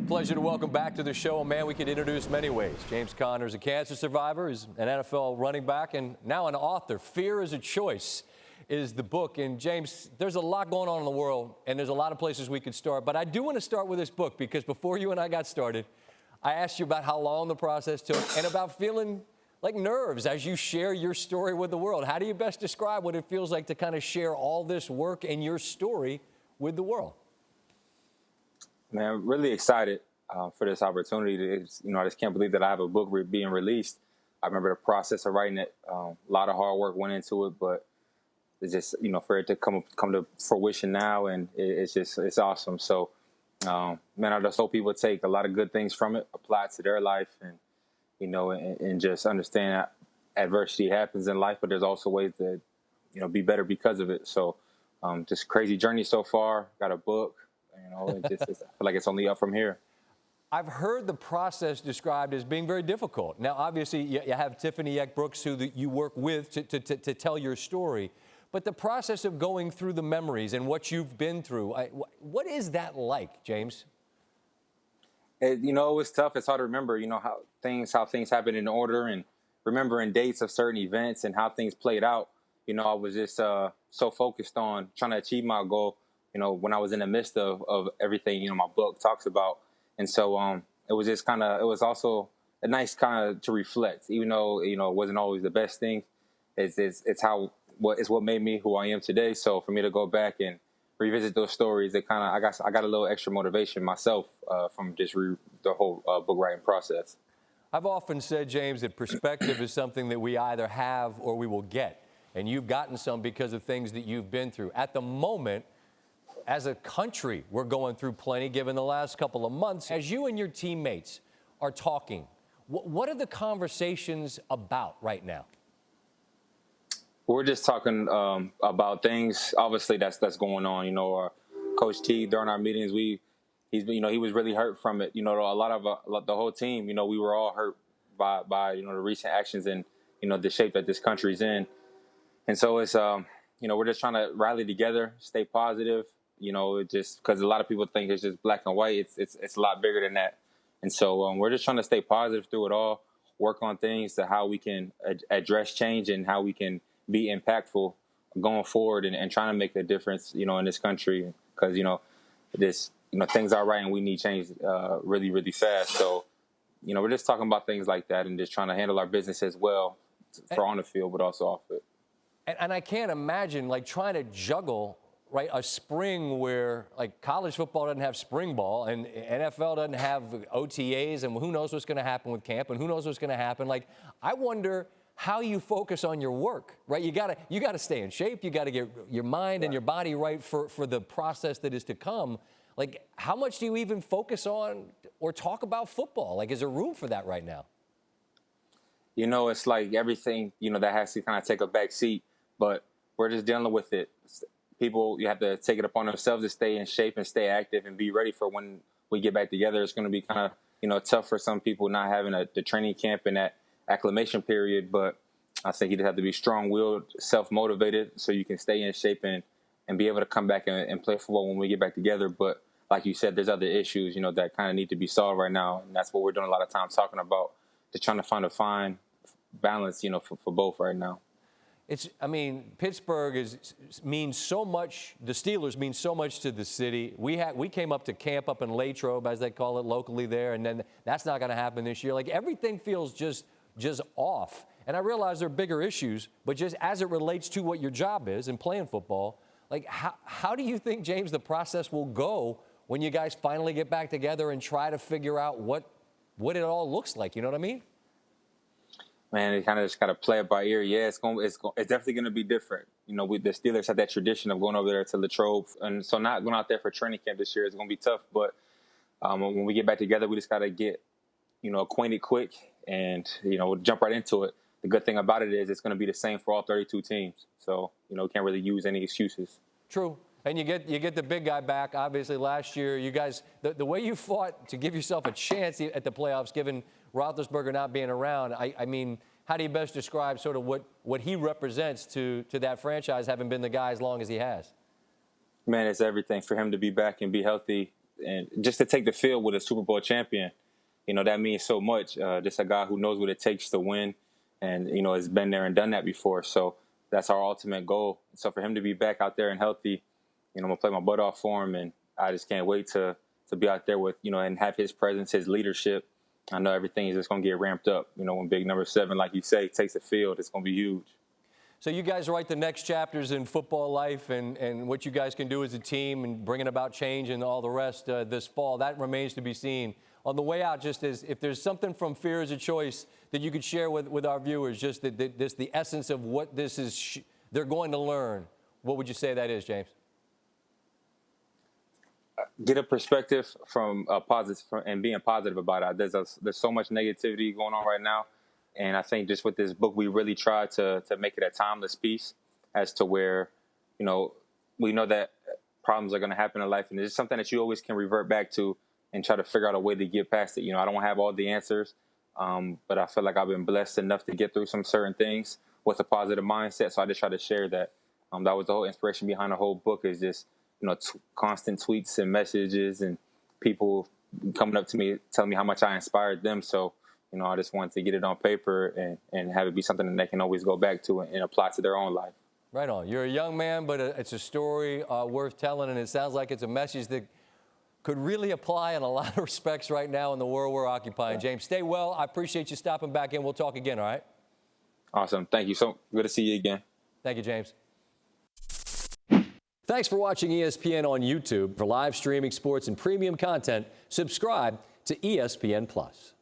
Pleasure to welcome back to the show a man we could introduce many ways. James Conner is a cancer survivor, is an NFL running back, and now an author. Fear is a Choice is the book. And James, there's a lot going on in the world, and there's a lot of places we could start. But I do want to start with this book because before you and I got started, I asked you about how long the process took and about feeling like nerves as you share your story with the world. How do you best describe what it feels like to kind of share all this work and your story with the world? Man, I'm really excited for this opportunity. I just can't believe that I have a book being released. I remember the process of writing it. A lot of hard work went into it, but it's just, for it to come to fruition now, and it's awesome. So, man, I just hope people take a lot of good things from it, apply it to their life, and just understand that adversity happens in life, but there's also ways to, be better because of it. So, just crazy journey so far. Got a book. I feel like it's only up from here. I've heard the process described as being very difficult. Now, obviously, you have Tiffany Brooks, who you work with to tell your story. But the process of going through the memories and what you've been through, what is that like, James? It was tough. It's hard to remember, how things happen in order and remembering dates of certain events and how things played out. I was just so focused on trying to achieve my goal. When I was in the midst of everything, my book talks about. And so it was just it was also a nice to reflect, even though, it wasn't always the best thing. It's what made me who I am today. So for me to go back and revisit those stories, I got a little extra motivation myself from just the whole book writing process. I've often said, James, that perspective is something that we either have or we will get. And you've gotten some because of things that you've been through. At the moment, as a country, we're going through plenty given the last couple of months. As you and your teammates are talking, what are the conversations about right now? We're just talking about things, obviously, that's going on. Our Coach T, during our meetings, he was really hurt from it. A lot of the whole team, we were all hurt by the recent actions and, the shape that this country's in. And so it's, we're just trying to rally together, stay positive. Just because a lot of people think it's just black and white. It's a lot bigger than that. And so we're just trying to stay positive through it all, work on things to how we can address change and how we can be impactful going forward and trying to make a difference, in this country. Because, things are right and we need change really, really fast. So, we're just talking about things like that and just trying to handle our business as well for on the field, but also off it. And I can't imagine, trying to juggle a spring where college football doesn't have spring ball and NFL doesn't have OTAs, and who knows what's going to happen with camp and who knows what's going to happen. I wonder how you focus on your work, right? You got to stay in shape. You got to get your mind and your body right for the process that is to come. How much do you even focus on or talk about football? Is there room for that right now? It's like everything, that has to kind of take a back seat, but we're just dealing with it. People, you have to take it upon themselves to stay in shape and stay active and be ready for when we get back together. It's going to be kind of, tough for some people not having the training camp and that acclimation period. But I think you just have to be strong-willed, self-motivated so you can stay in shape and be able to come back and play football when we get back together. But like you said, there's other issues, that kind of need to be solved right now. And that's what we're doing a lot of time talking about, just trying to find a fine balance, for both right now. Pittsburgh means so much. The Steelers mean so much to the city. We came up to camp up in Latrobe, as they call it locally there, and then that's not going to happen this year. Everything feels just off. And I realize there are bigger issues, but just as it relates to what your job is and playing football, how do you think, James, the process will go when you guys finally get back together and try to figure out what it all looks like? You know what I mean? Man, it kind of just got to play it by ear. Yeah, it's definitely going to be different. The Steelers have that tradition of going over there to Latrobe, and so not going out there for training camp this year is going to be tough. But when we get back together, we just got to get, acquainted quick and, jump right into it. The good thing about it is it's going to be the same for all 32 teams. So, can't really use any excuses. True. And you get the big guy back. Obviously, last year, you guys, the way you fought to give yourself a chance at the playoffs, given Roethlisberger not being around, how do you best describe sort of what he represents to that franchise, having been the guy as long as he has? Man, it's everything for him to be back and be healthy. and just to take the field with a Super Bowl champion, that means so much. Just a guy who knows what it takes to win, and has been there and done that before. So that's our ultimate goal. So for him to be back out there and healthy, I'm gonna play my butt off for him, and I just can't wait to be out there with and have his presence, his leadership. I know everything is just gonna get ramped up. When big number 7, like you say, takes the field, it's gonna be huge. So you guys write the next chapters in football life and what you guys can do as a team and bringing about change and all the rest this fall. That remains to be seen. On the way out, just as if there's something from Fear is a Choice that you could share with our viewers, just the essence of what this is they're going to learn, what would you say that is, James? Get a perspective from a positive and being positive about it. There's so much negativity going on right now. And I think just with this book, we really try to make it a timeless piece as to where, we know that problems are going to happen in life. And it's something that you always can revert back to and try to figure out a way to get past it. I don't have all the answers, but I feel like I've been blessed enough to get through some certain things with a positive mindset. So I just try to share that. That was the whole inspiration behind the whole book, is just, constant tweets and messages and people coming up to me, telling me how much I inspired them. So, I just wanted to get it on paper and have it be something that they can always go back to and apply to their own life. Right on. You're a young man, but it's a story worth telling, and it sounds like it's a message that could really apply in a lot of respects right now in the world we're occupying. James, stay well. I appreciate you stopping back in. We'll talk again, all right? Awesome. Thank you. So good to see you again. Thank you, James. Thanks for watching ESPN on YouTube. For live streaming sports and premium content, subscribe to ESPN+.